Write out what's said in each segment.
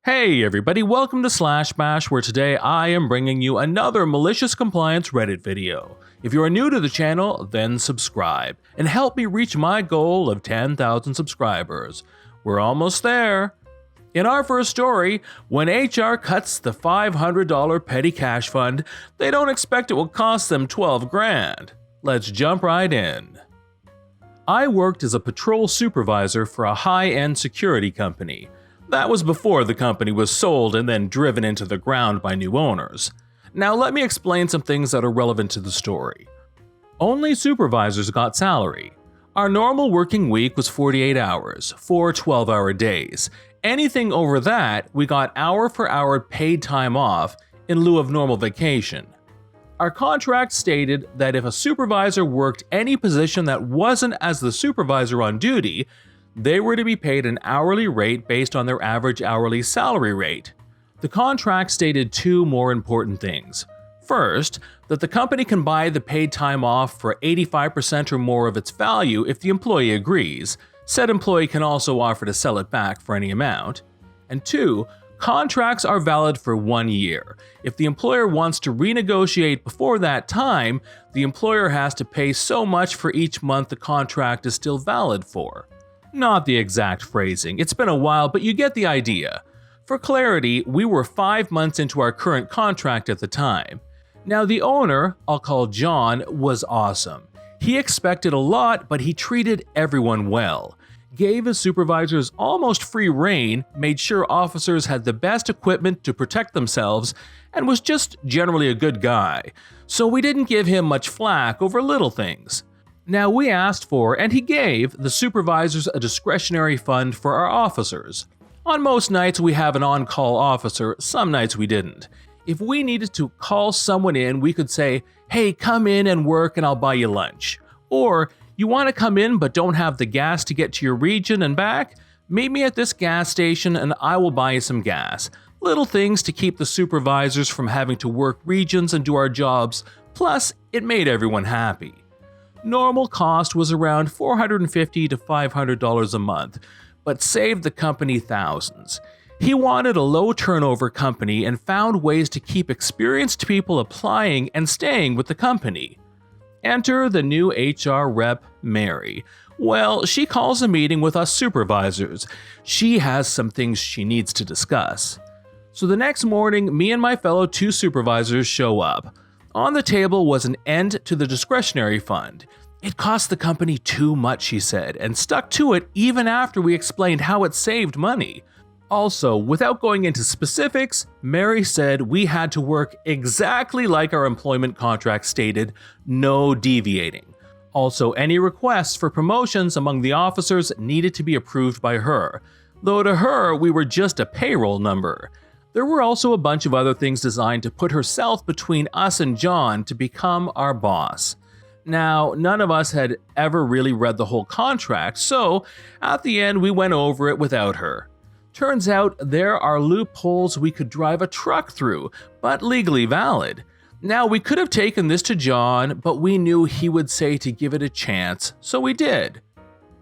Hey everybody, welcome to Slash Bash, where today I am bringing you another Malicious Compliance Reddit video. If you are new to the channel, then subscribe, and help me reach my goal of 10,000 subscribers. We're almost there. In our first story, when HR cuts the $500 petty cash fund, they don't expect it will cost them 12 grand. Let's jump right in. I worked as a patrol supervisor for a high-end security company. That was before the company was sold and then driven into the ground by new owners. Now let me explain some things that are relevant to the story. Only supervisors got salary. Our normal working week was 48 hours, 4 12-hour days. Anything over that, we got hour for hour paid time off in lieu of normal vacation. Our contract stated that if a supervisor worked any position that wasn't as the supervisor on duty, they were to be paid an hourly rate based on their average hourly salary rate. The contract stated two more important things. First, that the company can buy the paid time off for 85% or more of its value if the employee agrees. Said employee can also offer to sell it back for any amount. And two, contracts are valid for 1 year. If the employer wants to renegotiate before that time, the employer has to pay so much for each month the contract is still valid for. Not the exact phrasing, it's been a while, but you get the idea. For clarity, we were 5 months into our current contract at the time. Now the owner, I'll call John, was awesome. He expected a lot, but he treated everyone well. Gave his supervisors almost free rein, made sure officers had the best equipment to protect themselves, and was just generally a good guy. So we didn't give him much flack over little things. Now we asked for, and he gave, the supervisors a discretionary fund for our officers. On most nights we have an on-call officer, some nights we didn't. If we needed to call someone in, we could say, "Hey, come in and work and I'll buy you lunch." Or, "You want to come in but don't have the gas to get to your region and back? Meet me at this gas station and I will buy you some gas." Little things to keep the supervisors from having to work regions and do our jobs, plus it made everyone happy. Normal cost was around $450 to $500 a month, but saved the company thousands. He wanted a low turnover company and found ways to keep experienced people applying and staying with the company. Enter the new HR rep, Mary. Well, she calls a meeting with us supervisors. She has some things she needs to discuss. So the next morning, me and my fellow 2 supervisors show up. On the table was an end to the discretionary fund. It cost the company too much, she said, and stuck to it even after we explained how it saved money. Also, without going into specifics, Mary said we had to work exactly like our employment contract stated, no deviating. Also, any requests for promotions among the officers needed to be approved by her, though to her we were just a payroll number. There were also a bunch of other things designed to put herself between us and John to become our boss. Now, none of us had ever really read the whole contract, so at the end we went over it without her. Turns out there are loopholes we could drive a truck through, but legally valid. Now, we could have taken this to John, but we knew he would say to give it a chance, so we did.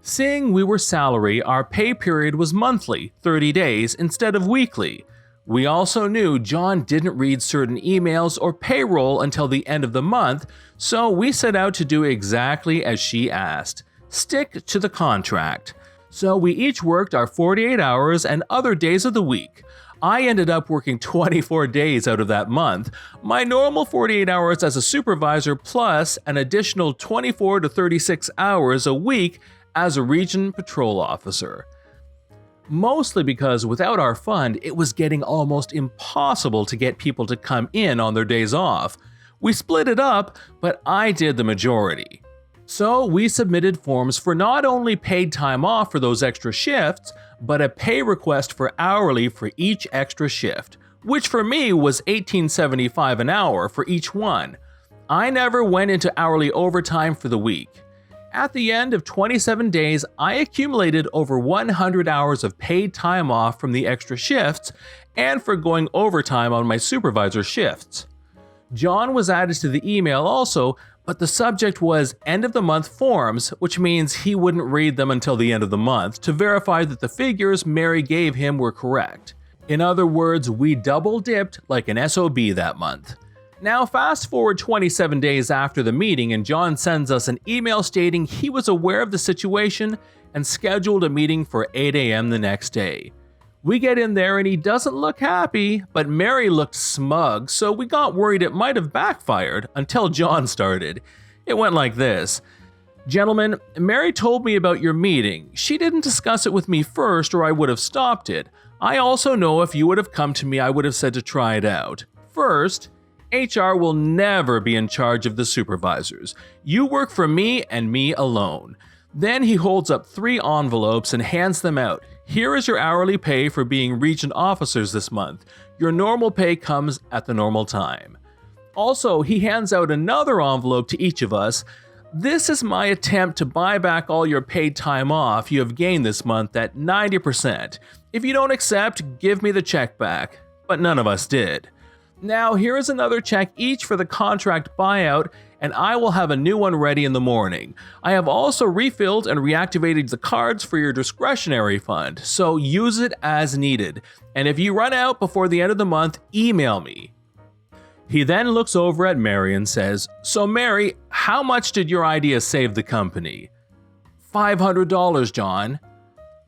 Seeing we were salary, our pay period was monthly, 30 days, instead of weekly. We also knew John didn't read certain emails or payroll until the end of the month, so we set out to do exactly as she asked. Stick to the contract. So we each worked our 48 hours and other days of the week. I ended up working 24 days out of that month, my normal 48 hours as a supervisor plus an additional 24 to 36 hours a week as a region patrol officer. Mostly because without our fund, it was getting almost impossible to get people to come in on their days off. We split it up, but I did the majority. So we submitted forms for not only paid time off for those extra shifts, but a pay request for hourly for each extra shift, which for me was $18.75 an hour for each one. I never went into hourly overtime for the week. At the end of 27 days, I accumulated over 100 hours of paid time off from the extra shifts and for going overtime on my supervisor shifts. John was added to the email also, but the subject was end of the month forms, which means he wouldn't read them until the end of the month to verify that the figures Mary gave him were correct. In other words, we double-dipped like an SOB that month. Now fast forward 27 days after the meeting and John sends us an email stating he was aware of the situation and scheduled a meeting for 8 a.m. the next day. We get in there and he doesn't look happy, but Mary looked smug, so we got worried it might have backfired until John started. It went like this. Gentlemen, Mary told me about your meeting. She didn't discuss it with me first or I would have stopped it. I also know if you would have come to me, I would have said to try it out. First, HR will never be in charge of the supervisors. You work for me and me alone. Then he holds up 3 envelopes and hands them out. Here is your hourly pay for being region officers this month. Your normal pay comes at the normal time. Also, he hands out another envelope to each of us. This is my attempt to buy back all your paid time off you have gained this month at 90%. If you don't accept, give me the check back. But none of us did. Now, here is another check each for the contract buyout, and I will have a new one ready in the morning. I have also refilled and reactivated the cards for your discretionary fund, so use it as needed. And if you run out before the end of the month, email me. He then looks over at Mary and says, So Mary, how much did your idea save the company? $500, John.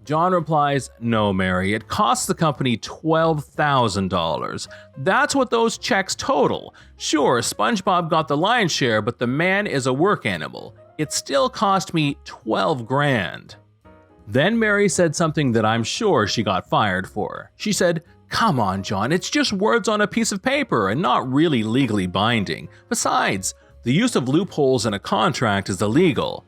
John replies, No, Mary, it costs the company $12,000. That's what those checks total. Sure, SpongeBob got the lion's share, but the man is a work animal. It still cost me 12 grand. Then Mary said something that I'm sure she got fired for. She said, Come on, John, it's just words on a piece of paper and not really legally binding. Besides, the use of loopholes in a contract is illegal.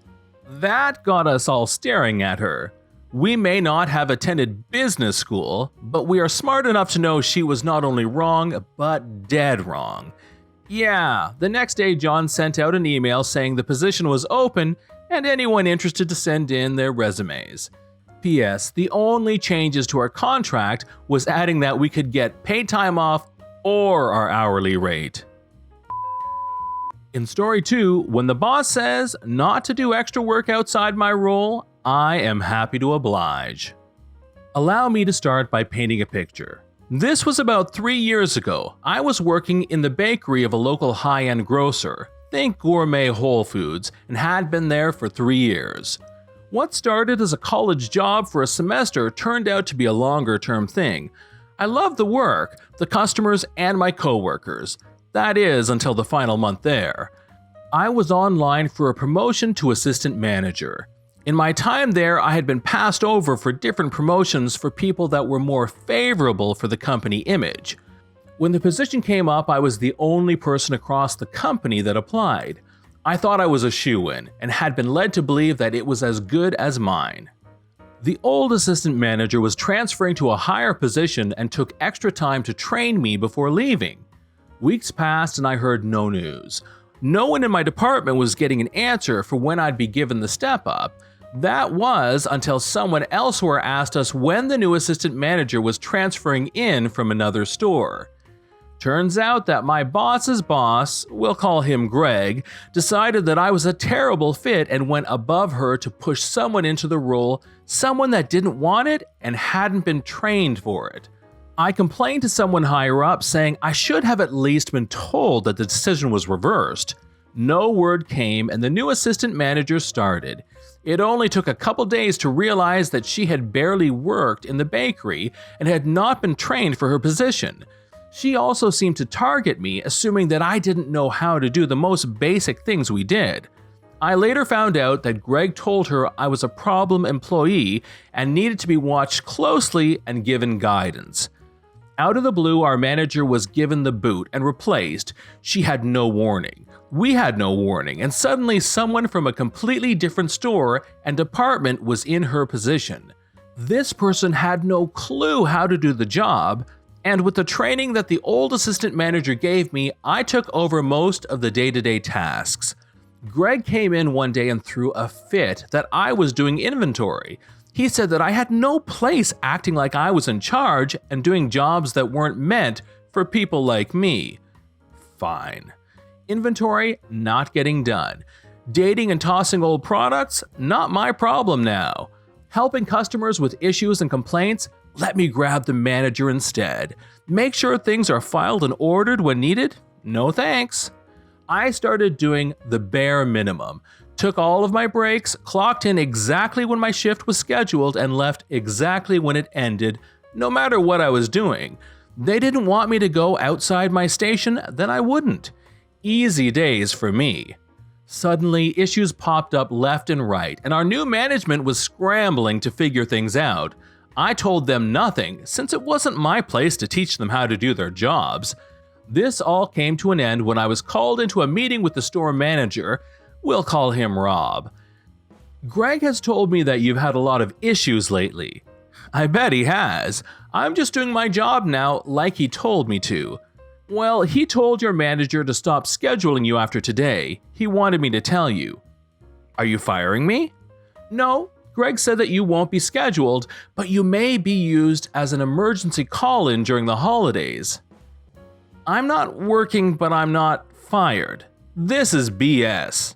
That got us all staring at her. We may not have attended business school, but we are smart enough to know she was not only wrong, but dead wrong. Yeah, the next day John sent out an email saying the position was open and anyone interested to send in their resumes. P.S. The only changes to our contract was adding that we could get paid time off or our hourly rate. In story 2, when the boss says not to do extra work outside my role, I am happy to oblige. Allow me to start by painting a picture. This was about 3 years ago. I was working in the bakery of a local high-end grocer, think gourmet Whole Foods, and had been there for 3 years. What started as a college job for a semester turned out to be a longer-term thing. I loved the work, the customers, and my coworkers. That is, until the final month there. I was online for a promotion to assistant manager. In my time there, I had been passed over for different promotions for people that were more favorable for the company image. When the position came up, I was the only person across the company that applied. I thought I was a shoo-in and had been led to believe that it was as good as mine. The old assistant manager was transferring to a higher position and took extra time to train me before leaving. Weeks passed and I heard no news. No one in my department was getting an answer for when I'd be given the step up. That was until someone elsewhere asked us when the new assistant manager was transferring in from another store. Turns out that my boss's boss, we'll call him Greg, decided that I was a terrible fit and went above her to push someone into the role, someone that didn't want it and hadn't been trained for it. I complained to someone higher up saying I should have at least been told that the decision was reversed. No word came and the new assistant manager started. It only took a couple days to realize that she had barely worked in the bakery and had not been trained for her position. She also seemed to target me, assuming that I didn't know how to do the most basic things we did. I later found out that Greg told her I was a problem employee and needed to be watched closely and given guidance. Out of the blue, our manager was given the boot and replaced. She had no warning. We had no warning, and suddenly someone from a completely different store and department was in her position. This person had no clue how to do the job, and with the training that the old assistant manager gave me, I took over most of the day-to-day tasks. Greg came in one day and threw a fit that I was doing inventory. He said that I had no place acting like I was in charge and doing jobs that weren't meant for people like me. Fine. Inventory not getting done. Dating and tossing old products, not my problem now. Helping customers with issues and complaints, Let me grab the manager instead. Make sure things are filed and ordered when needed? No thanks. I started doing the bare minimum. Took all of my breaks, clocked in exactly when my shift was scheduled, and left exactly when it ended, no matter what I was doing. They didn't want me to go outside my station, then I wouldn't. Easy days for me. Suddenly, issues popped up left and right, and our new management was scrambling to figure things out. I told them nothing, since it wasn't my place to teach them how to do their jobs. This all came to an end when I was called into a meeting with the store manager. We'll call him Rob. Greg has told me that you've had a lot of issues lately. I bet he has. I'm just doing my job now like he told me to. Well, he told your manager to stop scheduling you after today. He wanted me to tell you. Are you firing me? No. Greg said that you won't be scheduled, but you may be used as an emergency call-in during the holidays. I'm not working, but I'm not fired. This is BS.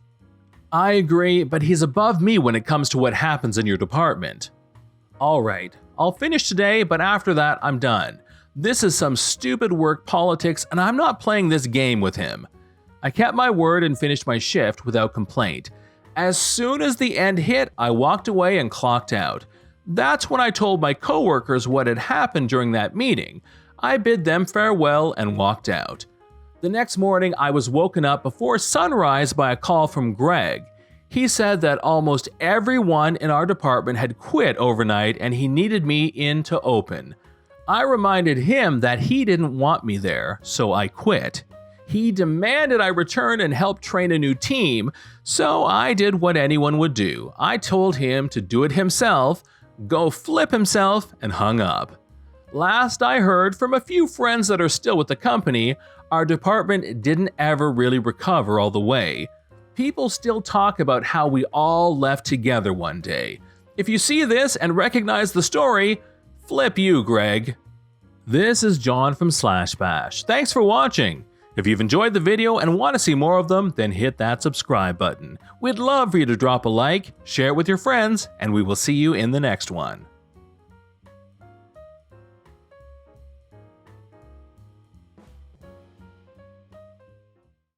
I agree, but he's above me when it comes to what happens in your department. Alright, I'll finish today, but after that, I'm done. This is some stupid work politics, and I'm not playing this game with him. I kept my word and finished my shift without complaint. As soon as the end hit, I walked away and clocked out. That's when I told my coworkers what had happened during that meeting. I bid them farewell and walked out. The next morning, I was woken up before sunrise by a call from Greg. He said that almost everyone in our department had quit overnight and he needed me in to open. I reminded him that he didn't want me there, so I quit. He demanded I return and help train a new team, so I did what anyone would do. I told him to do it himself, go flip himself, and hung up. Last I heard from a few friends that are still with the company, our department didn't ever really recover all the way. People still talk about how we all left together one day. If you see this and recognize the story, flip you, Greg. This is John from /bash. Thanks for watching. If you've enjoyed the video and want to see more of them, then hit that subscribe button. We'd love for you to drop a like, share it with your friends, and we will see you in the next one.